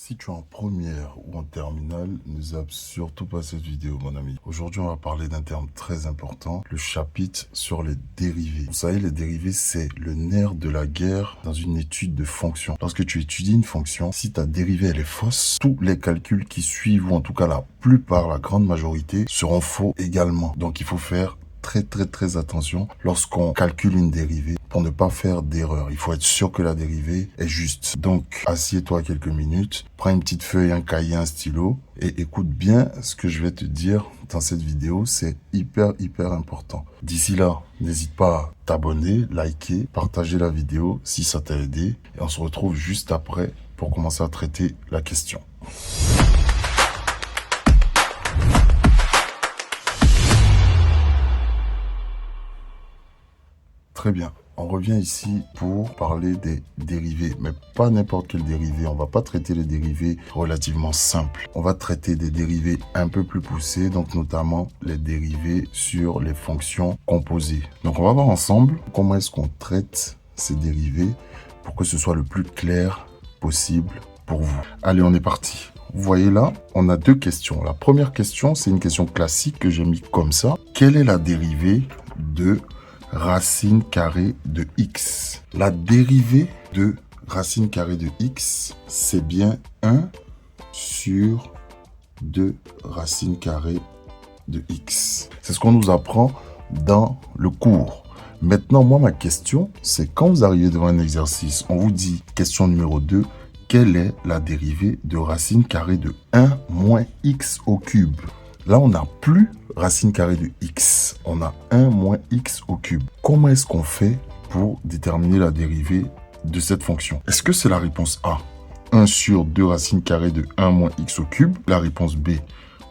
Si tu es en première ou en terminale, ne zappe surtout pas cette vidéo, mon ami. Aujourd'hui, on va parler d'un terme très important, le chapitre sur les dérivés. Vous savez, les dérivés, c'est le nerf de la guerre dans une étude de fonction. Lorsque tu étudies une fonction, si ta dérivée elle est fausse, tous les calculs qui suivent, ou en tout cas la plupart, la grande majorité, seront faux également. Donc, il faut faire très attention lorsqu'on calcule une dérivée pour ne pas faire d'erreur. Il faut être sûr que la dérivée est juste. Donc, assieds-toi quelques minutes, prends une petite feuille, un cahier, un stylo et écoute bien ce que je vais te dire dans cette vidéo. C'est hyper important. D'ici là, n'hésite pas à t'abonner, liker, partager la vidéo si ça t'a aidé. Et on se retrouve juste après pour commencer à traiter la question. Très bien. On revient ici pour parler des dérivés, mais pas n'importe quel dérivé. On va pas traiter les dérivés relativement simples. On va traiter des dérivés un peu plus poussés, donc notamment les dérivés sur les fonctions composées. Donc on va voir ensemble comment est-ce qu'on traite ces dérivés pour que ce soit le plus clair possible pour vous. Allez, on est parti. Vous voyez là, on a deux questions. La première question, c'est une question classique que j'ai mis comme ça. Quelle est la dérivée de racine carrée de x? La dérivée de racine carrée de x, c'est bien 1 sur 2 racine carrée de x. C'est ce qu'on nous apprend dans le cours. Maintenant, moi, ma question, c'est quand vous arrivez devant un exercice, on vous dit, question numéro 2, quelle est la dérivée de racine carrée de 1 moins x au cube? Là, on n'a plus racine carrée de x. On a 1 moins x au cube. Comment est-ce qu'on fait pour déterminer la dérivée de cette fonction? Est-ce que c'est la réponse A, 1 sur 2 racine carrée de 1 moins x au cube? La réponse B,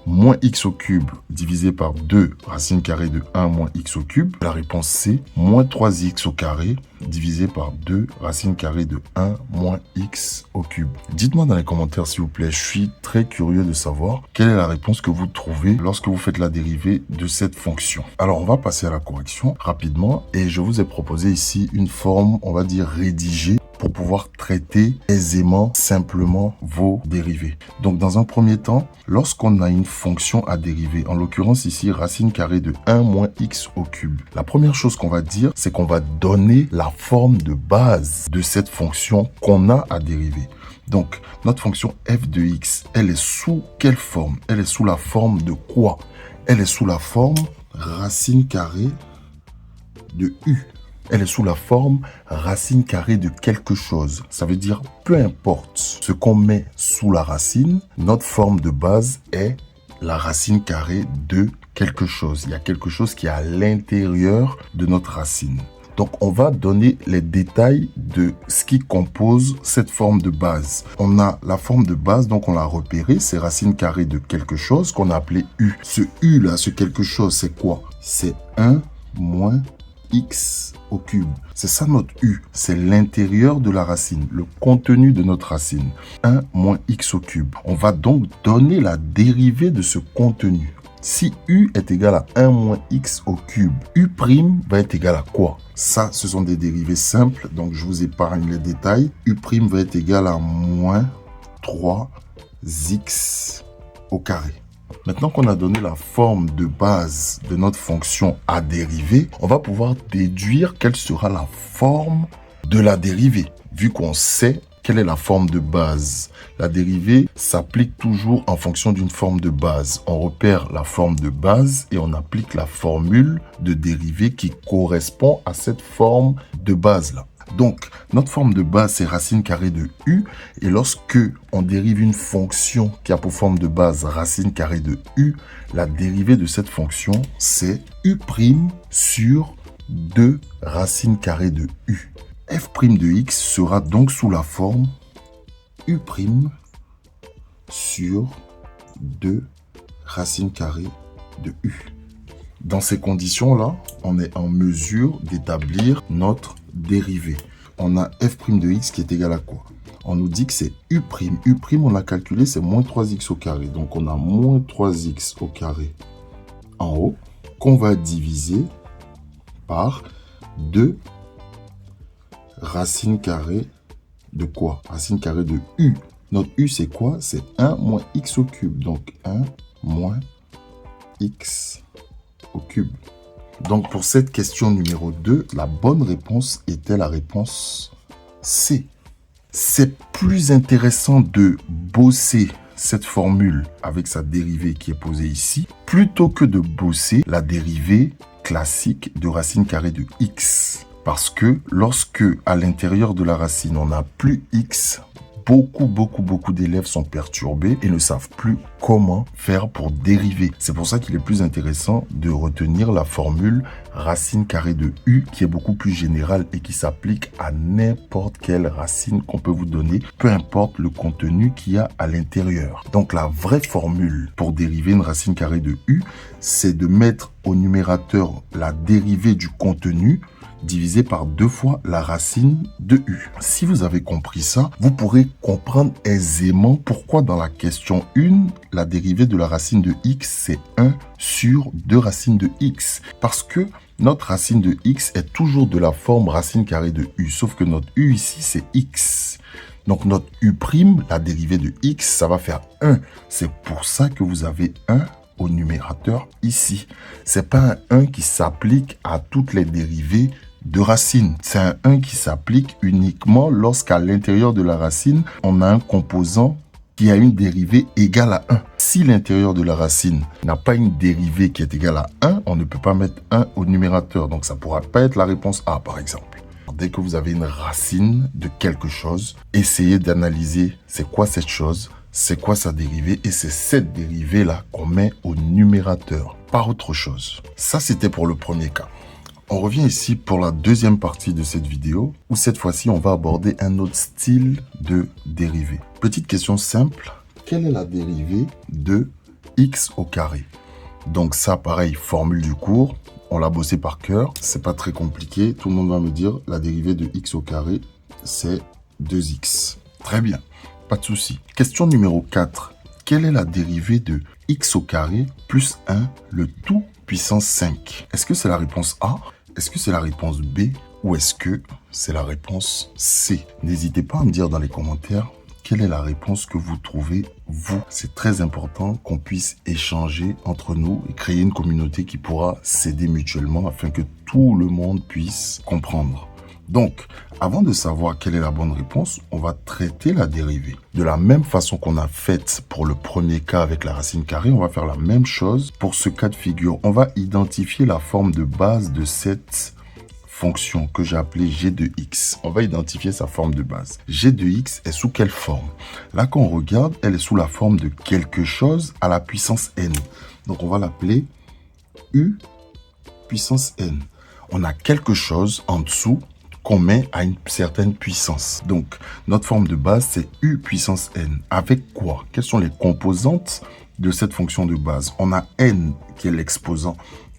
moins x au cube divisé par 2 racine carrée de 1 moins x au cube. La réponse C, moins 3x au carré divisé par 2 racine carrée de 1 moins x au cube. Dites-moi dans les commentaires s'il vous plaît, je suis très curieux de savoir quelle est la réponse que vous trouvez lorsque vous faites la dérivée de cette fonction. Alors on va passer à la correction rapidement et je vous ai proposé ici une forme, on va dire rédigée, pour pouvoir traiter aisément, simplement vos dérivés. Donc dans un premier temps, lorsqu'on a une fonction à dériver, en l'occurrence ici racine carrée de 1 moins x au cube, la première chose qu'on va dire, c'est qu'on va donner la forme de base de cette fonction qu'on a à dériver. Donc notre fonction f de x, elle est sous quelle forme? Elle est sous la forme de quoi? Elle est sous la forme racine carrée de u. Elle est sous la forme racine carrée de quelque chose. Ça veut dire, peu importe ce qu'on met sous la racine, notre forme de base est la racine carrée de quelque chose. Il y a quelque chose qui est à l'intérieur de notre racine. Donc, on va donner les détails de ce qui compose cette forme de base. On a la forme de base, donc on l'a repérée, c'est racine carrée de quelque chose qu'on a appelé u. Ce u là, ce quelque chose, c'est quoi? C'est 1 moins x au cube. C'est ça notre u. C'est l'intérieur de la racine, le contenu de notre racine. 1 moins x au cube. On va donc donner la dérivée de ce contenu. Si u est égal à 1 moins x au cube, u' va être égal à quoi? Ça, ce sont des dérivées simples, donc je vous épargne les détails. U' va être égal à moins 3x au carré. Maintenant qu'on a donné la forme de base de notre fonction à dériver, on va pouvoir déduire quelle sera la forme de la dérivée. Vu qu'on sait quelle est la forme de base, la dérivée s'applique toujours en fonction d'une forme de base. On repère la forme de base et on applique la formule de dérivée qui correspond à cette forme de base-là. Donc, notre forme de base, c'est racine carrée de u. Et lorsque on dérive une fonction qui a pour forme de base racine carrée de u, la dérivée de cette fonction, c'est u' sur 2 racine carrée de u. F' de x sera donc sous la forme u' sur 2 racine carrée de u. Dans ces conditions-là, on est en mesure d'établir notre dérivée. On a f' de x qui est égal à quoi? On nous dit que c'est u'. U', on a calculé, c'est moins 3x au carré. Donc, on a moins 3x au carré en haut qu'on va diviser par 2 racine carrée de quoi? Racine carrée de u. Notre u, c'est quoi? C'est 1 moins x au cube. Donc, 1 moins x au cube. Donc, pour cette question numéro 2, la bonne réponse était la réponse C. C'est plus intéressant de bosser cette formule avec sa dérivée qui est posée ici, plutôt que de bosser la dérivée classique de racine carrée de x. Parce que lorsque, à l'intérieur de la racine, on n'a plus x, beaucoup d'élèves sont perturbés et ne savent plus comment faire pour dériver. C'est pour ça qu'il est plus intéressant de retenir la formule racine carrée de u qui est beaucoup plus générale et qui s'applique à n'importe quelle racine qu'on peut vous donner, peu importe le contenu qu'il y a à l'intérieur. Donc la vraie formule pour dériver une racine carrée de u, c'est de mettre au numérateur la dérivée du contenu divisé par 2 fois la racine de u. Si vous avez compris ça, vous pourrez comprendre aisément pourquoi dans la question 1, la dérivée de la racine de x, c'est 1 sur 2 racines de x. Parce que notre racine de x est toujours de la forme racine carrée de u, sauf que notre u ici, c'est x. Donc notre u', la dérivée de x, ça va faire 1. C'est pour ça que vous avez 1 au numérateur ici. C'est pas un 1 qui s'applique à toutes les dérivées de racine. C'est un 1 qui s'applique uniquement lorsqu'à l'intérieur de la racine, on a un composant qui a une dérivée égale à 1. Si l'intérieur de la racine n'a pas une dérivée qui est égale à 1, on ne peut pas mettre 1 au numérateur. Donc ça ne pourra pas être la réponse A, par exemple. Dès que vous avez une racine de quelque chose, essayez d'analyser c'est quoi cette chose, c'est quoi sa dérivée, et c'est cette dérivée-là qu'on met au numérateur, pas autre chose. Ça, c'était pour le premier cas. On revient ici pour la deuxième partie de cette vidéo, où cette fois-ci, on va aborder un autre style de dérivée. Petite question simple, quelle est la dérivée de x au carré? Donc ça, pareil, formule du cours, on l'a bossé par cœur, c'est pas très compliqué. Tout le monde va me dire, la dérivée de x au carré, c'est 2x. Très bien, pas de souci. Question numéro 4, quelle est la dérivée de x au carré plus 1, le tout puissance 5? Est-ce que c'est la réponse A? Est-ce que c'est la réponse B? Ou est-ce que c'est la réponse C? N'hésitez pas à me dire dans les commentaires quelle est la réponse que vous trouvez, vous. C'est très important qu'on puisse échanger entre nous et créer une communauté qui pourra s'aider mutuellement afin que tout le monde puisse comprendre. Donc, avant de savoir quelle est la bonne réponse, on va traiter la dérivée. De la même façon qu'on a fait pour le premier cas avec la racine carrée, on va faire la même chose pour ce cas de figure. On va identifier la forme de base de cette fonction que j'ai appelée g de x. On va identifier sa forme de base. G de x est sous quelle forme? Là, quand on regarde, elle est sous la forme de quelque chose à la puissance n. Donc, on va l'appeler u puissance n. On a quelque chose en dessous qu'on met à une certaine puissance. Donc, notre forme de base, c'est u puissance n. Avec quoi? Quelles sont les composantes de cette fonction de base? On a n qui est l'exposant,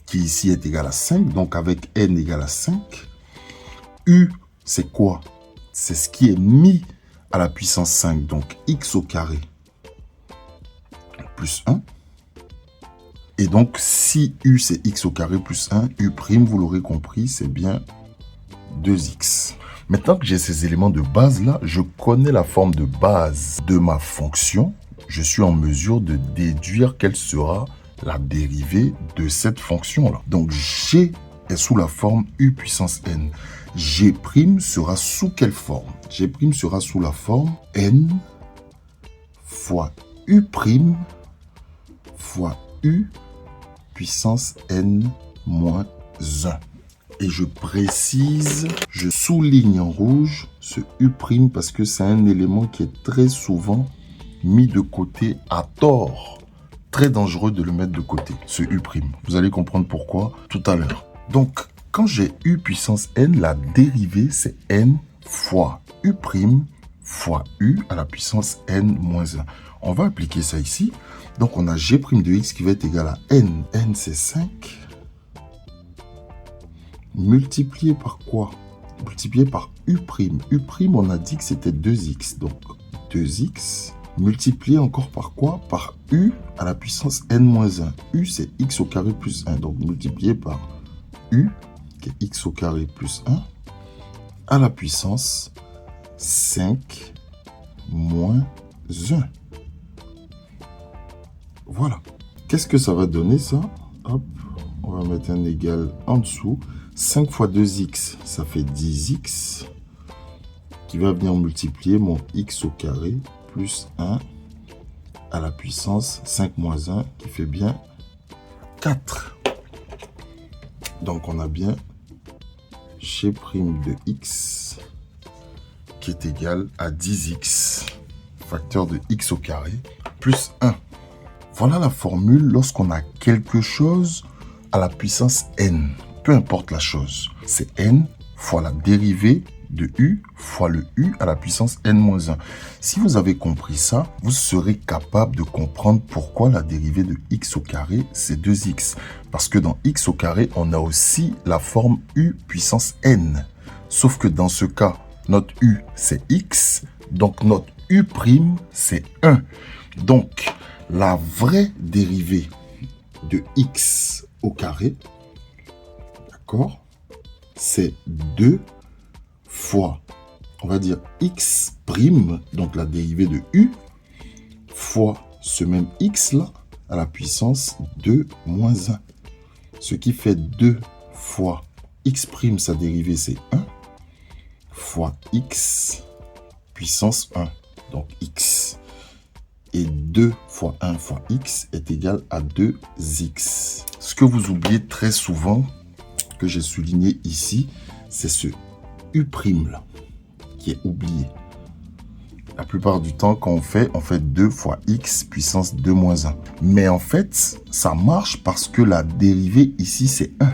qui ici est égal à 5. Donc, avec n égale à 5. U, c'est quoi? C'est ce qui est mis à la puissance 5. Donc, x au carré plus 1. Et donc, si u, c'est x au carré plus 1, u', vous l'aurez compris, c'est bien 2x. Maintenant que j'ai ces éléments de base là, je connais la forme de base de ma fonction. Je suis en mesure de déduire quelle sera la dérivée de cette fonction là. Donc g est sous la forme u puissance n. G' sera sous quelle forme? G' sera sous la forme n fois u' fois u puissance n moins 1. Et je précise, je souligne en rouge ce u' parce que c'est un élément qui est très souvent mis de côté à tort. Très dangereux de le mettre de côté, ce u'. Vous allez comprendre pourquoi tout à l'heure. Donc, quand j'ai u puissance n, la dérivée, c'est n fois u' fois u à la puissance n moins 1. On va appliquer ça ici. Donc, on a g' de x qui va être égal à n. n, c'est 5. Multiplié par quoi? Multiplié par u'. U', on a dit que c'était 2x. Donc, 2x multiplié encore par quoi? Par u à la puissance n-1. U, c'est x au carré plus 1. Donc, multiplié par u, qui est x au carré plus 1, à la puissance 5 moins 1. Voilà. Qu'est-ce que ça va donner, ça? Hop, on va mettre un égal en dessous. 5 fois 2x, ça fait 10x, qui va venir multiplier mon x au carré, plus 1 à la puissance 5 moins 1, qui fait bien 4. Donc, on a bien g' de x, qui est égal à 10x, facteur de x au carré, plus 1. Voilà la formule lorsqu'on a quelque chose à la puissance n. Peu importe la chose. C'est n fois la dérivée de u fois le u à la puissance n-1. Si vous avez compris ça, vous serez capable de comprendre pourquoi la dérivée de x au carré, c'est 2x. Parce que dans x au carré, on a aussi la forme u puissance n. Sauf que dans ce cas, notre u, c'est x. Donc, notre u', c'est 1. Donc, la vraie dérivée de x au carré, d'accord, c'est 2 fois, on va dire x', donc la dérivée de u, fois ce même x là, à la puissance 2 moins 1. Ce qui fait 2 fois x', sa dérivée c'est 1, fois x puissance 1, donc x. Et 2 fois 1 fois x est égal à 2x. Ce que vous oubliez très souvent, que j'ai souligné ici, c'est ce u' là, qui est oublié. La plupart du temps, quand on fait 2 fois x puissance 2 moins 1. Mais en fait, ça marche parce que la dérivée ici, c'est 1.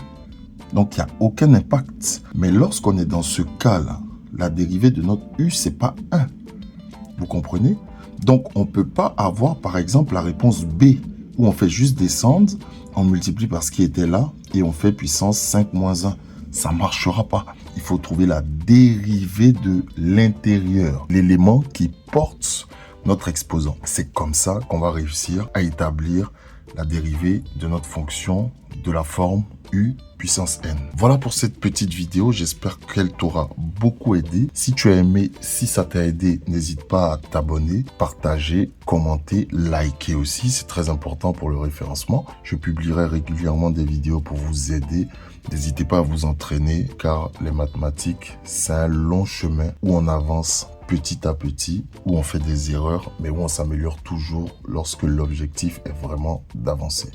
Donc, il n'y a aucun impact. Mais lorsqu'on est dans ce cas-là, la dérivée de notre u, c'est pas 1. Vous comprenez? Donc, on ne peut pas avoir, par exemple, la réponse B, où on fait juste descendre, on multiplie par ce qui était là, et on fait puissance 5 moins 1. Ça ne marchera pas. Il faut trouver la dérivée de l'intérieur, l'élément qui porte notre exposant. C'est comme ça qu'on va réussir à établir la dérivée de notre fonction de la forme u puissance n. Voilà pour cette petite vidéo. J'espère qu'elle t'aura beaucoup aidé. Si tu as aimé, si ça t'a aidé, n'hésite pas à t'abonner, partager, commenter, liker aussi. C'est très important pour le référencement. Je publierai régulièrement des vidéos pour vous aider. N'hésitez pas à vous entraîner car les mathématiques, c'est un long chemin où on avance petit à petit, où on fait des erreurs, mais où on s'améliore toujours lorsque l'objectif est vraiment d'avancer.